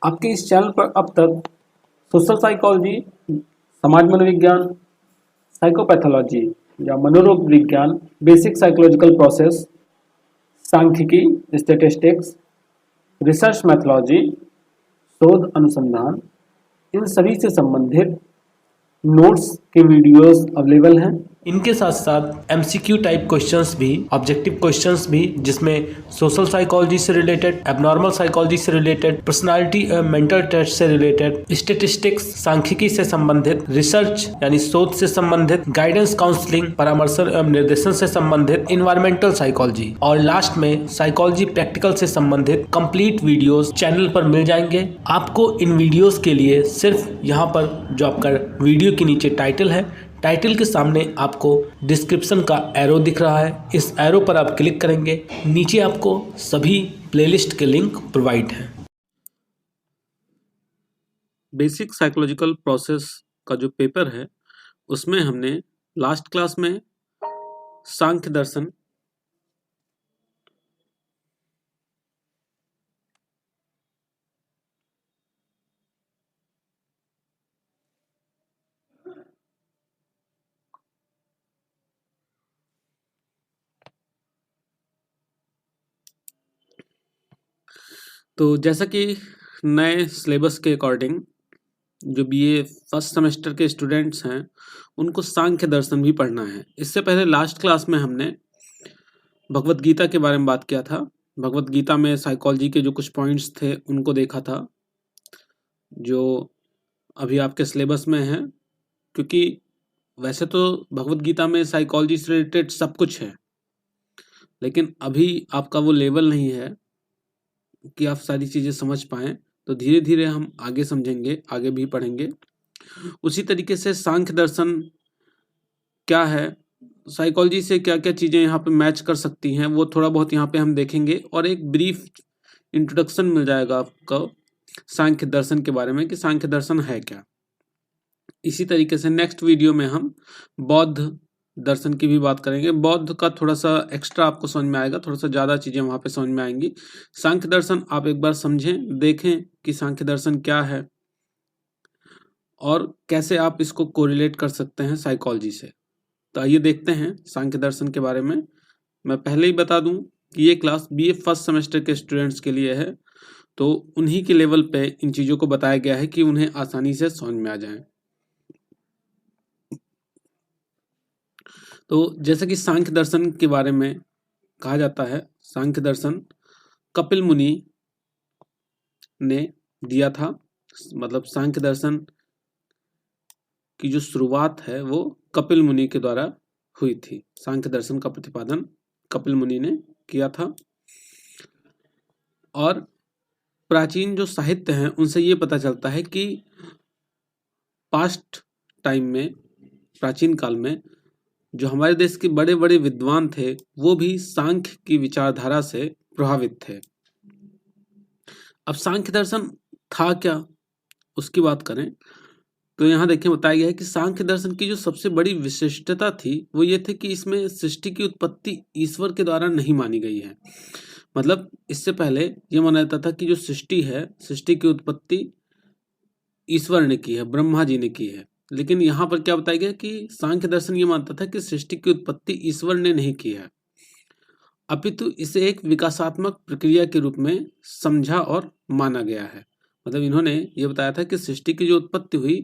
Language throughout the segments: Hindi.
आपके इस चैनल पर अब तक सोशल साइकोलॉजी, समाज मनोविज्ञान, साइकोपैथोलॉजी या मनोरोग विज्ञान, बेसिक साइकोलॉजिकल प्रोसेस, सांख्यिकी, स्टैटिस्टिक्स, रिसर्च मैथोलॉजी, शोध अनुसंधान, इन सभी से संबंधित नोट्स के वीडियोस अवेलेबल हैं। इनके साथ साथ एमसीक्यू टाइप क्वेश्चंस भी, ऑब्जेक्टिव क्वेश्चंस भी, जिसमें सोशल साइकोलॉजी से रिलेटेड, एबनॉर्मल साइकोलॉजी से रिलेटेड, पर्सनालिटी मेंटल टेस्ट से रिलेटेड, स्टैटिस्टिक्स सांख्यिकी से संबंधित, रिसर्च यानी शोध से संबंधित, गाइडेंस काउंसलिंग परामर्शन एवं निर्देशन से संबंधित, इन्वायरमेंटल साइकोलॉजी और लास्ट में साइकोलॉजी प्रैक्टिकल से संबंधित कंप्लीट वीडियोस चैनल पर मिल जाएंगे। आपको इन वीडियोस के लिए सिर्फ यहाँ पर जो आपका वीडियो के नीचे टाइटल है, टाइटल के सामने आपको डिस्क्रिप्शन का एरो दिख रहा है, इस एरो पर आप क्लिक करेंगे, नीचे आपको सभी प्लेलिस्ट के लिंक प्रोवाइड हैं। बेसिक साइकोलॉजिकल प्रोसेस का जो पेपर है उसमें हमने लास्ट क्लास में सांख्य दर्शन, तो जैसा कि नए सिलेबस के अकॉर्डिंग जो बीए फर्स्ट सेमेस्टर के स्टूडेंट्स हैं उनको सांख्य दर्शन भी पढ़ना है। इससे पहले लास्ट क्लास में हमने भगवत गीता के बारे में बात किया था। भगवत गीता में साइकोलॉजी के जो कुछ पॉइंट्स थे उनको देखा था, जो अभी आपके सिलेबस में है। क्योंकि वैसे तो भगवत गीता में साइकोलॉजी से रिलेटेड सब कुछ है, लेकिन अभी आपका वो लेवल नहीं है कि आप सारी चीज़ें समझ पाएँ, तो धीरे धीरे हम आगे समझेंगे, आगे भी पढ़ेंगे। उसी तरीके से सांख्य दर्शन क्या है, साइकोलॉजी से क्या क्या चीज़ें यहाँ पे मैच कर सकती हैं, वो थोड़ा बहुत यहाँ पे हम देखेंगे और एक ब्रीफ इंट्रोडक्शन मिल जाएगा आपको सांख्य दर्शन के बारे में कि सांख्य दर्शन है क्या। इसी तरीके से नेक्स्ट वीडियो में हम बौद्ध दर्शन की भी बात करेंगे। बौद्ध का थोड़ा सा एक्स्ट्रा आपको समझ में आएगा, थोड़ा सा ज़्यादा चीज़ें वहाँ पे समझ में आएंगी। सांख्य दर्शन आप एक बार समझें, देखें कि सांख्य दर्शन क्या है और कैसे आप इसको कोरिलेट कर सकते हैं साइकोलॉजी से। तो आइए देखते हैं सांख्य दर्शन के बारे में। मैं पहले ही बता दूं कि ये क्लास बीए फर्स्ट सेमेस्टर के स्टूडेंट्स के लिए है, तो उन्हीं के लेवल पे इन चीज़ों को बताया गया है कि उन्हें आसानी से समझ में आ जाए। तो जैसे कि सांख्य दर्शन के बारे में कहा जाता है, सांख्य दर्शन कपिल मुनि ने दिया था। मतलब सांख्य दर्शन की जो शुरुआत है वो कपिल मुनि के द्वारा हुई थी। सांख्य दर्शन का प्रतिपादन कपिल मुनि ने किया था। और प्राचीन जो साहित्य हैं उनसे ये पता चलता है कि पास्ट टाइम में, प्राचीन काल में जो हमारे देश के बड़े बड़े विद्वान थे वो भी सांख्य की विचारधारा से प्रभावित थे। अब सांख्य दर्शन था क्या, उसकी बात करें तो यहाँ देखिए बताया गया है कि सांख्य दर्शन की जो सबसे बड़ी विशिष्टता थी वो ये थे कि इसमें सृष्टि की उत्पत्ति ईश्वर के द्वारा नहीं मानी गई है। मतलब इससे पहले ये माना जाता था कि जो सृष्टि है, सृष्टि की उत्पत्ति ईश्वर ने की है, ब्रह्मा जी ने की है। लेकिन यहाँ पर क्या बताया गया कि सांख्य दर्शन ये मानता था कि सृष्टि की उत्पत्ति ईश्वर ने नहीं की है, अपितु इसे एक विकासात्मक प्रक्रिया के रूप में समझा और माना गया है। मतलब इन्होंने ये बताया था कि सृष्टि की जो उत्पत्ति हुई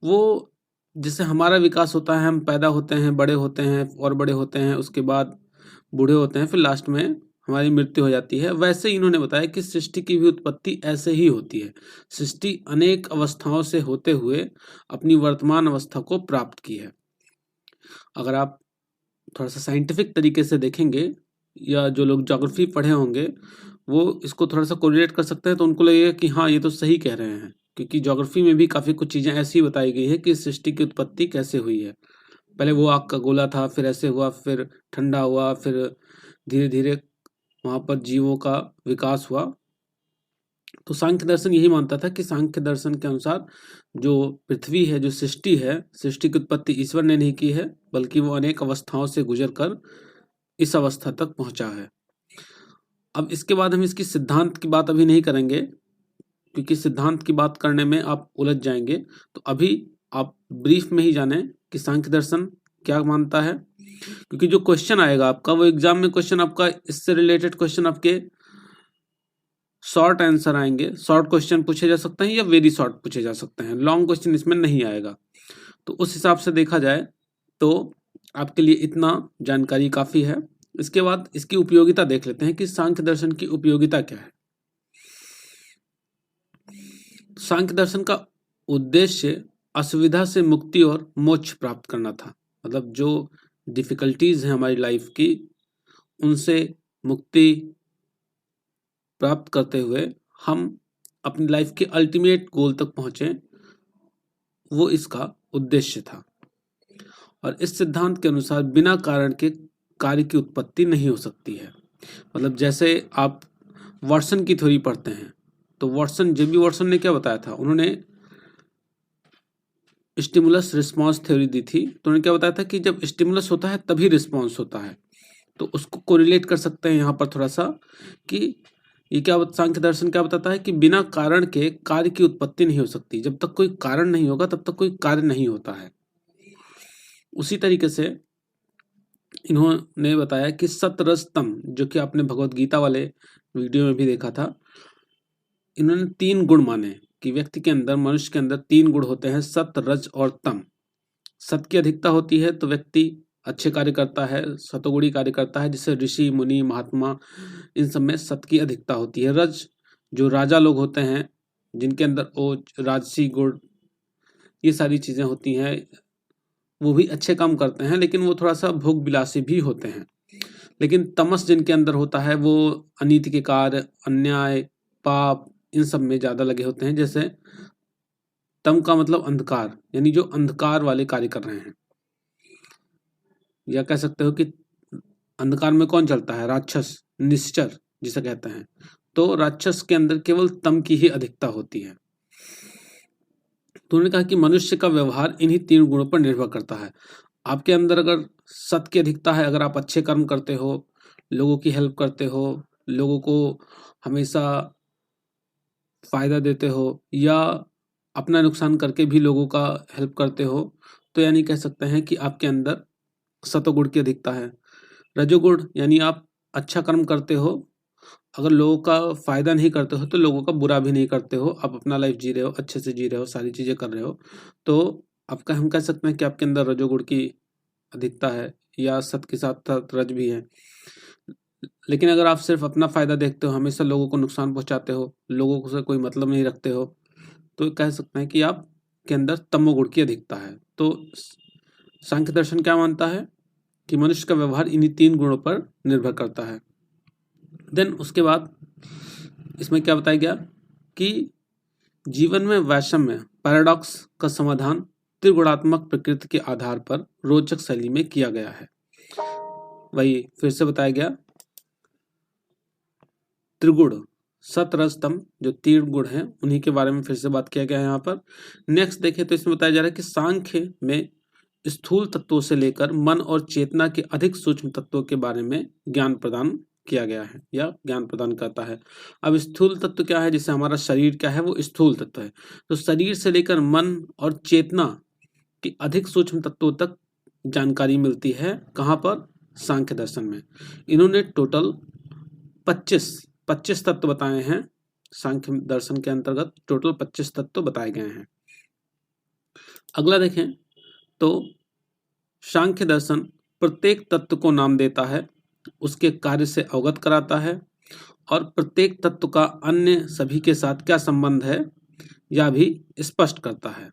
वो जैसे हमारा विकास होता है, हम पैदा होते हैं, बड़े होते हैं और बड़े होते हैं, उसके बाद बूढ़े होते हैं, फिर लास्ट में हमारी मृत्यु हो जाती है, वैसे ही इन्होंने बताया कि सृष्टि की भी उत्पत्ति ऐसे ही होती है। सृष्टि अनेक अवस्थाओं से होते हुए अपनी वर्तमान अवस्था को प्राप्त की है। अगर आप थोड़ा सा साइंटिफिक तरीके से देखेंगे या जो लोग ज्योग्राफी पढ़े होंगे वो इसको थोड़ा सा कोरिलेट कर सकते हैं, तो उनको लगेगा कि हाँ ये तो सही कह रहे हैं, क्योंकि ज्योग्राफी में भी काफ़ी कुछ चीज़ें ऐसी बताई गई है कि सृष्टि की उत्पत्ति कैसे हुई है। पहले वो आग का गोला था, फिर ऐसे हुआ, फिर ठंडा हुआ, फिर धीरे धीरे वहाँ पर जीवों का विकास हुआ। तो सांख्य दर्शन यही मानता था कि सांख्य दर्शन के अनुसार जो पृथ्वी है, जो सृष्टि है, सृष्टि की उत्पत्ति ईश्वर ने नहीं की है, बल्कि वो अनेक अवस्थाओं से गुजर कर इस अवस्था तक पहुंचा है। अब इसके बाद हम इसकी सिद्धांत की बात अभी नहीं करेंगे, क्योंकि सिद्धांत की बात करने में आप उलझ जाएंगे। तो अभी आप ब्रीफ में ही जानें कि सांख्य दर्शन क्या मानता है, क्योंकि जो क्वेश्चन आएगा आपका वो एग्जाम में क्वेश्चन आपका इससे रिलेटेड क्वेश्चन आपके शॉर्ट आंसर आएंगे, शॉर्ट क्वेश्चन पूछे जा सकते हैं या वेरी शॉर्ट पूछे जा सकते हैं, लॉन्ग क्वेश्चन इसमें नहीं आएगा। तो उस हिसाब से देखा जाए तो आपके लिए इतना जानकारी काफी है। इसके बाद इसकी उपयोगिता देख लेते हैं कि सांख्य दर्शन की उपयोगिता क्या है। सांख्य दर्शन का उद्देश्य असुविधा से मुक्ति और मोक्ष प्राप्त करना था। मतलब जो डिफिकल्टीज हैं हमारी लाइफ की, उनसे मुक्ति प्राप्त करते हुए हम अपनी लाइफ के अल्टीमेट गोल तक पहुंचे, वो इसका उद्देश्य था। और इस सिद्धांत के अनुसार बिना कारण के कार्य की उत्पत्ति नहीं हो सकती है। मतलब जैसे आप वाटसन की थ्योरी पढ़ते हैं, तो जेबी वाटसन ने क्या बताया था, उन्होंने स्टिमुलस रिस्पांस थ्योरी दी थी। तो उन्होंने क्या बताया था कि जब स्टिमुलस होता है तभी रिस्पांस होता है। तो उसको कोरिलेट कर सकते हैं यहाँ पर थोड़ा सा कि ये क्या, सांख्य दर्शन क्या बताता है कि बिना कारण के कार्य की उत्पत्ति नहीं हो सकती। जब तक कोई कारण नहीं होगा तब तक कोई कार्य नहीं होता है। उसी तरीके से इन्होंने बताया कि सत रज तम, जो कि आपने भगवत गीता वाले वीडियो में भी देखा था, इन्होंने 3 गुण माने कि व्यक्ति के अंदर, मनुष्य के अंदर 3 गुण होते हैं, सत रज और तम। सत की अधिकता होती है तो व्यक्ति अच्छे कार्य करता है, सतोगुणी कार्य करता है, जिससे ऋषि मुनि महात्मा इन सब में सत की अधिकता होती है। रज, जो राजा लोग होते हैं जिनके अंदर ओज, राजसी गुण, ये सारी चीजें होती हैं, वो भी अच्छे काम करते हैं, लेकिन वो थोड़ा सा भोग विलासी भी होते हैं। लेकिन तमस जिनके अंदर होता है वो अनीति के कार्य, अन्याय, पाप, इन सब में ज्यादा लगे होते हैं। जैसे तम का मतलब अंधकार, यानी जो अंधकार वाले कार्य कर रहे हैं, या कह सकते हो कि अंधकार में कौन चलता है, राक्षस, निश्चर जिसे कहते हैं। तो राक्षस के अंदर केवल तम की ही अधिकता होती है। तो उन्होंने कहा कि मनुष्य का व्यवहार इन्हीं 3 गुणों पर निर्भर करता है। आपके अंदर अगर सत की अधिकता है, अगर आप अच्छे कर्म करते हो, लोगों की हेल्प करते हो, लोगों को हमेशा फायदा देते हो, या अपना नुकसान करके भी लोगों का हेल्प करते हो, तो यानी कह सकते हैं कि आपके अंदर सतोगुण की अधिकता है। रजोगुण यानी आप अच्छा कर्म करते हो, अगर लोगों का फायदा नहीं करते हो तो लोगों का बुरा भी नहीं करते हो, आप अपना लाइफ जी रहे हो, अच्छे से जी रहे हो, सारी चीजें कर रहे हो, तो आपका, हम कह सकते हैं कि आपके अंदर रजोगुण की अधिकता है, या सत के साथ साथ रज भी है। लेकिन अगर आप सिर्फ अपना फायदा देखते हो, हमेशा लोगों को नुकसान पहुंचाते हो, लोगों से कोई मतलब नहीं रखते हो, तो कह सकते हैं कि आपके अंदर तमोगुण की अधिकता है। तो सांख्य दर्शन क्या मानता है कि मनुष्य का व्यवहार इन्हीं 3 गुणों पर निर्भर करता है। देन उसके बाद इसमें क्या बताया गया कि जीवन में वैषम्य, पैराडॉक्स का समाधान त्रिगुणात्मक प्रकृति के आधार पर रोचक शैली में किया गया है। वही फिर से बताया गया, त्रिगुण, सत रज तम, जो 3 गुण हैं उन्हीं के बारे में फिर से बात किया गया है यहाँ पर। नेक्स्ट देखें तो इसमें बताया जा रहा है कि सांख्य में स्थूल तत्वों से लेकर मन और चेतना के अधिक सूक्ष्म तत्वों के बारे में ज्ञान प्रदान किया गया है, या ज्ञान प्रदान करता है। अब स्थूल तत्व क्या है, जैसे हमारा शरीर क्या है, वो स्थूल तत्व है। तो शरीर से लेकर मन और चेतना के अधिक सूक्ष्म तत्वों तक जानकारी मिलती है। कहाँ पर, सांख्य दर्शन में। इन्होंने टोटल 25 तत्व बताए हैं। सांख्य दर्शन के अंतर्गत टोटल 25 तत्व बताए गए हैं। अगला देखें तो सांख्य दर्शन प्रत्येक तत्व को नाम देता है, उसके कार्य से अवगत कराता है, और प्रत्येक तत्व का अन्य सभी के साथ क्या संबंध है यह भी स्पष्ट करता है।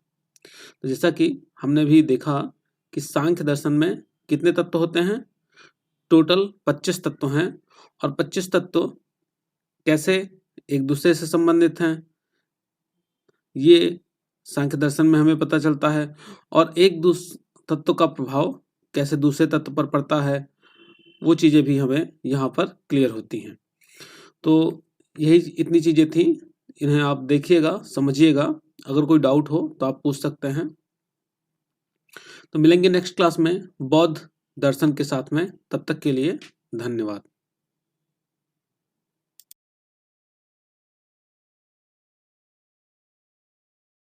तो जैसा कि हमने भी देखा कि सांख्य दर्शन में कितने तत्व होते हैं, टोटल 25 तत्व हैं, और 25 तत्व कैसे एक दूसरे से संबंधित हैं ये सांख्य दर्शन में हमें पता चलता है, और एक दूसरे तत्व का प्रभाव कैसे दूसरे तत्व पर पड़ता है, वो चीजें भी हमें यहाँ पर क्लियर होती हैं। तो यही इतनी चीजें थी, इन्हें आप देखिएगा, समझिएगा। अगर कोई डाउट हो तो आप पूछ सकते हैं। तो मिलेंगे नेक्स्ट क्लास में बौद्ध दर्शन के साथ में, तब तक के लिए धन्यवाद।